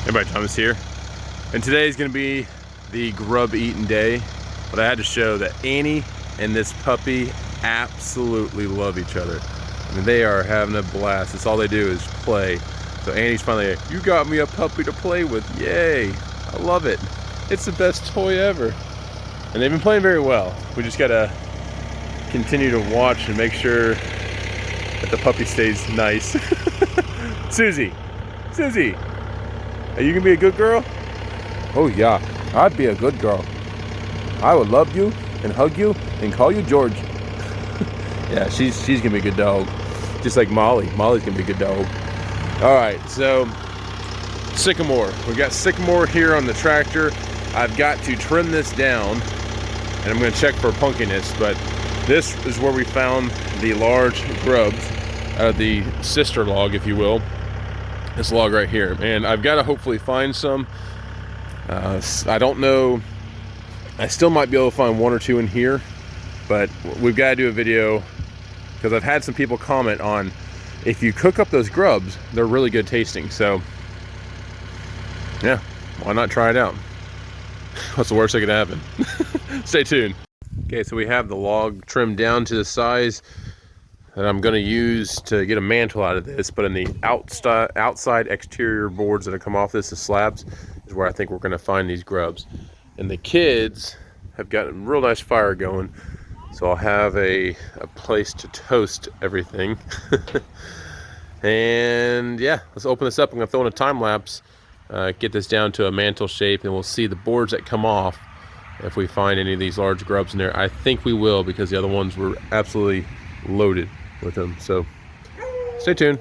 Everybody, Thomas here, and today is going to be the grub eating day, but I had to show that Annie and this puppy absolutely love each other. I mean, they are having a blast. It's all they do is play. So Annie's finally like, you got me a puppy to play with, yay. I love it. It's the best toy ever. And they've been playing very well. We just gotta continue to watch and make sure that the puppy stays nice. Susie, are you gonna be a good girl? Oh yeah, I'd be a good girl. I would love you and hug you and call you George. Yeah, she's gonna be a good dog. Just like Molly. Molly's gonna be a good dog. All right, so sycamore. We got sycamore here on the tractor. I've got to trim this down, and I'm gonna check for punkiness, but this is where we found the large grubs out of the sister log, if you will. This log right here, and I've got to hopefully find some. I don't know. I still might be able to find one or two in here, but we've got to do a video because I've had some people comment on if you cook up those grubs, they're really good tasting. So yeah, why not try it out? What's the worst that could happen? Stay tuned. Okay, so we have the log trimmed down to the size that I'm going to use to get a mantle out of this, but in the outside exterior boards that have come off this, the slabs, is where I think we're going to find these grubs. And the kids have got a real nice fire going, so I'll have a place to toast everything. And yeah, let's open this up. I'm going to throw in a time lapse, get this down to a mantle shape, and we'll see the boards that come off if we find any of these large grubs in there. I think we will, because the other ones were absolutely loaded with them. So stay tuned.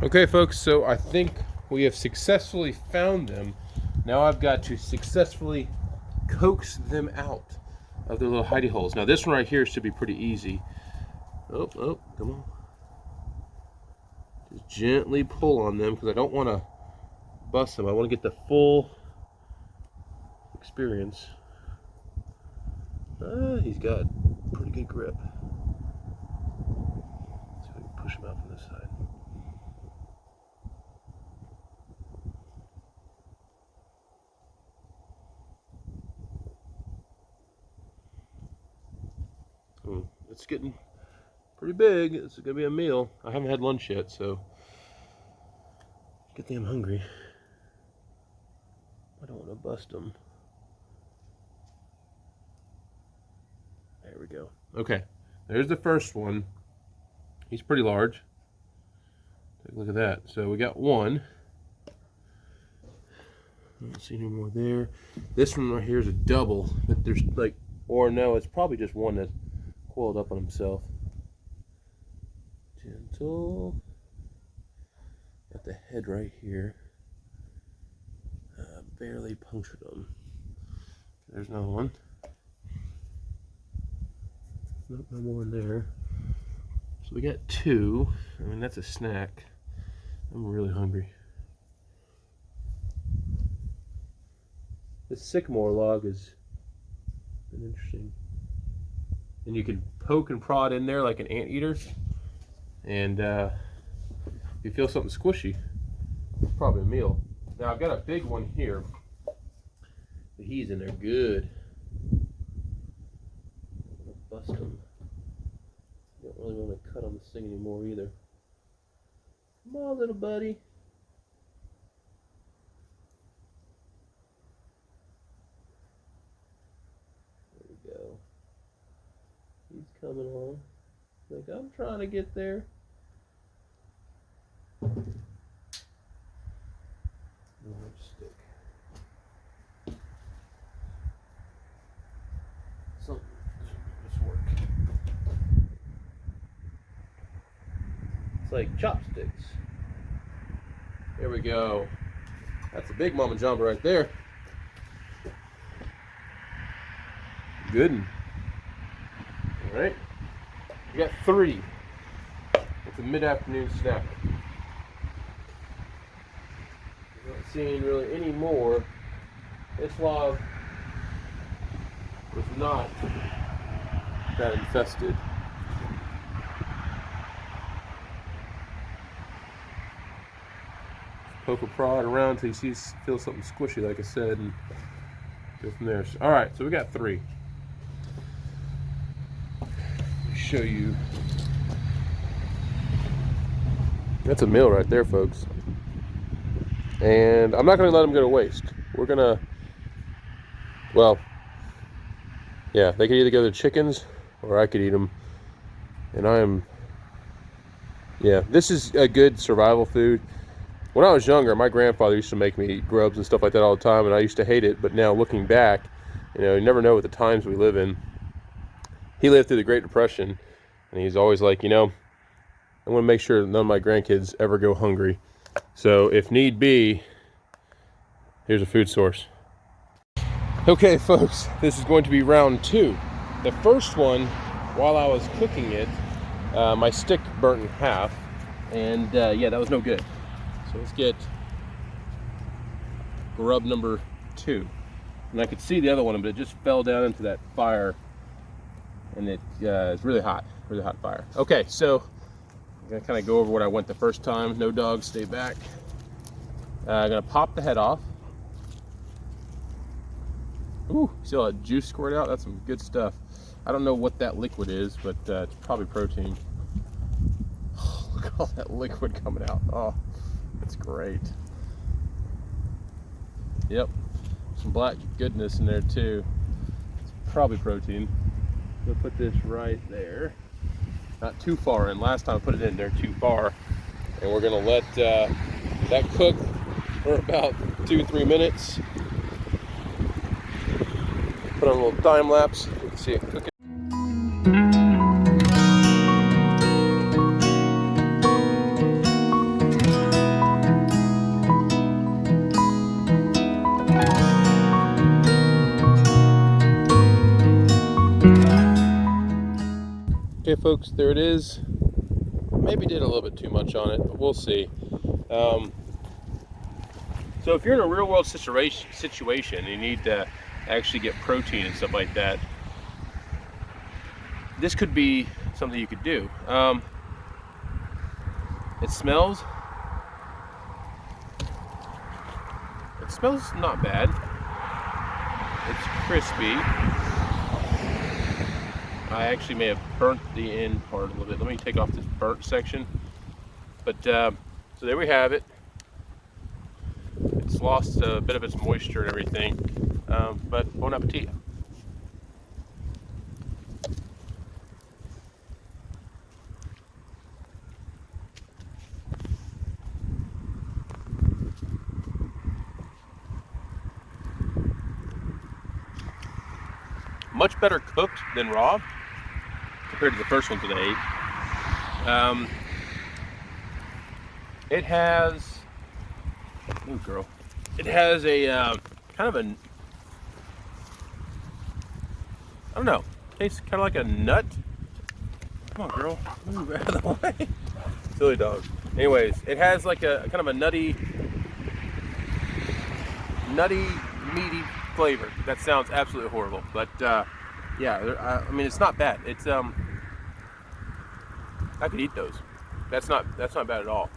Okay folks, so I think we have successfully found them. Now I've got to successfully coax them out of their little hidey holes. Now this one right here should be pretty easy. Oh, come on. Just gently pull on them because I don't want to bust them. I want to get the full experience. He's got pretty good grip. So we can push him out from this side. It's getting pretty big. It's gonna be a meal. I haven't had lunch yet, so get them hungry. I don't want to bust them. There we go. Okay, there's the first one. He's pretty large. Take a look at that. So we got one. I don't see any more there. This one right here is a double, but there's like, or no, it's probably just one that coiled up on himself. Gentle. Got the head right here. Barely punctured him. There's another one. Nope, no more in there. So we got two. I mean, that's a snack. I'm really hungry. This sycamore log has been interesting. And you can poke and prod in there like an anteater. And if you feel something squishy, it's probably a meal. Now I've got a big one here. He's in there good. Bust him. really want to cut on this thing anymore either. Come on, little buddy. There we go. He's coming on. Like, I'm trying to get there. Large stick. Something this work. It's like chopsticks. There we go. That's a big mama jumper right there. Good one. All right. We got 3. It's a mid-afternoon snack. I'm not seeing really any more. This log was not that infested. Poke a prod around until you feel something squishy, like I said, and go from there. All right, so we got 3. Let me show you. That's a meal right there, folks. And I'm not going to let them go to waste. We're going to, well, yeah, they could either go to the chickens or I could eat them. And yeah, this is a good survival food. When I was younger, my grandfather used to make me eat grubs and stuff like that all the time, and I used to hate it. But now looking back, you never know what the times we live in. He lived through the Great Depression, and he's always like, I want to make sure none of my grandkids ever go hungry. So if need be, here's a food source. Okay, folks, this is going to be round 2. The first one, while I was cooking it, my stick burnt in half, and yeah, that was no good. So let's get grub number 2. And I could see the other one, but it just fell down into that fire, and it's really hot fire. Okay, so I'm gonna kind of go over what I went the first time. No dogs, stay back. I'm gonna pop the head off. Ooh, see all that juice squirt out? That's some good stuff. I don't know what that liquid is, but it's probably protein. Oh, look at all that liquid coming out. Oh, that's great. Yep, some black goodness in there too. It's probably protein. I'm gonna put this right there. Not too far in. Last time I put it in there too far. And we're gonna let that cook for about 2-3 minutes. Put on a little time lapse. You can see it cooking. Okay, folks, there it is. Maybe did a little bit too much on it, but we'll see. So if you're in a real world situation and you need to actually get protein and stuff like that, this could be something you could do. It smells not bad. It's crispy. I actually may have burnt the end part a little bit. Let me take off this burnt section. But so there we have it. It's lost a bit of its moisture and everything, but bon appetit. Much better cooked than raw compared to the first one today. It has, ooh girl, it has a kind of a, I don't know, tastes kind of like a nut. Come on girl, move out of the way. Silly dog. Anyways, it has like a kind of a nutty, meaty flavor. That sounds absolutely horrible, but yeah, I mean, it's not bad. It's I could eat those. That's not bad at all.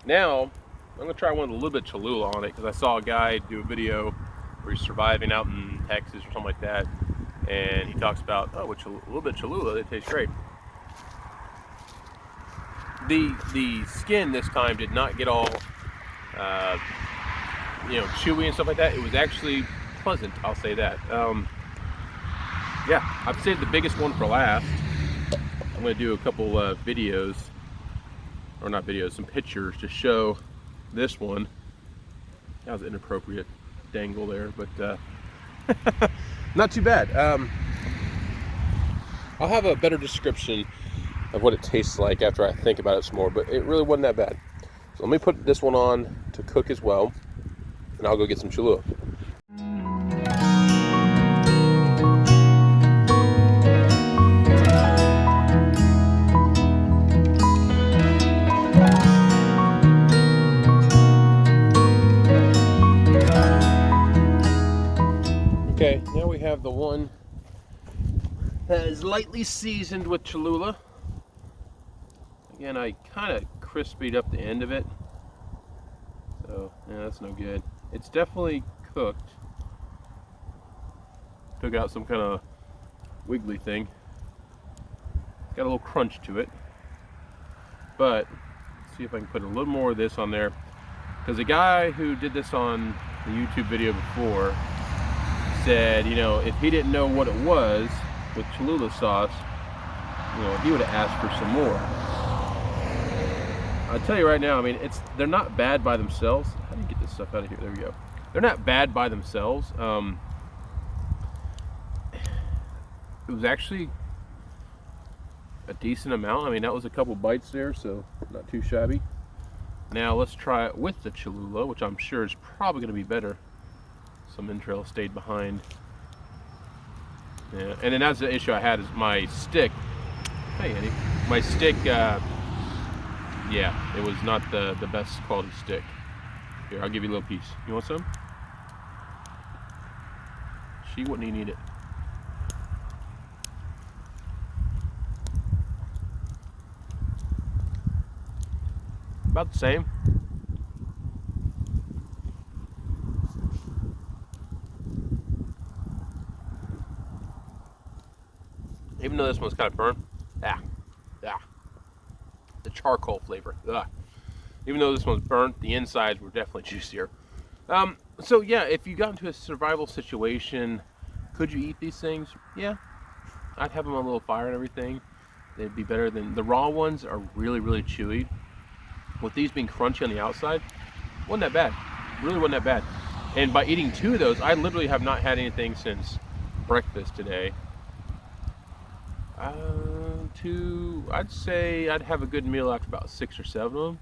Now I'm gonna try one with a little bit of Cholula on it, because I saw a guy do a video where he's surviving out in Texas or something like that, and he talks about, oh, with a little bit of Cholula, it tastes great. The skin this time did not get all you know, chewy and stuff like that. It was actually pleasant, I'll say that. Yeah, I've saved the biggest one for last. I'm going to do a couple videos, or not videos, some pictures to show this one. That was an inappropriate dangle there, but not too bad. I'll have a better description of what it tastes like after I think about it some more, but it really wasn't that bad. So let me put this one on to cook as well, and I'll go get some Cholula. Okay, now we have the one that is lightly seasoned with Cholula. Again, I kind of crispied up the end of it, so yeah, that's no good. It's definitely cooked. Took out some kind of wiggly thing. Got a little crunch to it. But let's see if I can put a little more of this on there, because the guy who did this on the YouTube video before said, you know, if he didn't know what it was with Cholula sauce, you know, he would have asked for some more. I'll tell you right now, I mean, they're not bad by themselves. How do you get this stuff out of here? There we go. They're not bad by themselves. It was actually a decent amount. I mean, that was a couple bites there, so not too shabby. Now let's try it with the Cholula, which I'm sure is probably going to be better. Some entrails stayed behind. Yeah, and then that's the issue I had, is my stick. Hey, Andy. My stick, yeah, it was not the best quality stick. Here, I'll give you a little piece. You want some? She wouldn't even eat it. About the same. Even though this one's kind of burnt, the charcoal flavor. Even though this one's burnt, the insides were definitely juicier. So yeah, if you got into a survival situation, could you eat these things? Yeah, I'd have them on a little fire and everything. They'd be better than the raw ones. Are really, really chewy. With these being crunchy on the outside, wasn't that bad. Really wasn't that bad. And by eating 2 of those, I literally have not had anything since breakfast today. I'd say I'd have a good meal after about 6 or 7 of them.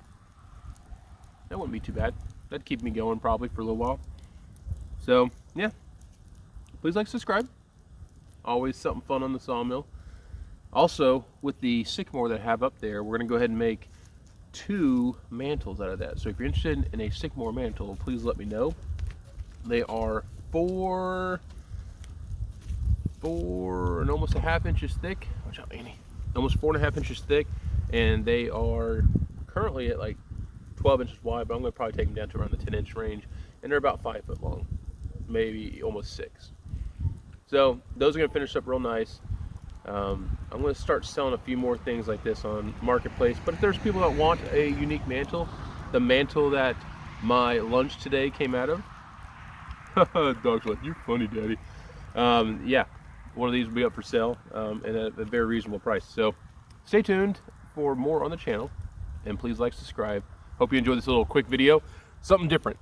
That wouldn't be too bad. That'd keep me going probably for a little while. So yeah, please like, subscribe. Always something fun on the sawmill. Also, with the sycamore that I have up there, we're gonna go ahead and make 2 mantles out of that. So if you're interested in a sycamore mantle, please let me know. They are 4 and almost 1/2 inches thick. Watch out, Annie. Almost 4 1/2 inches thick, and they are currently at like 12 inches wide, but I'm going to probably take them down to around the 10-inch range, and they're about 5 foot long, maybe almost 6. So those are going to finish up real nice. I'm going to start selling a few more things like this on Marketplace, but if there's people that want a unique mantle, the mantle that my lunch today came out of, dog's like, you're funny, Daddy. Yeah, one of these will be up for sale, and at a very reasonable price. So stay tuned for more on the channel, and please like, subscribe. Hope you enjoyed this little quick video, something different.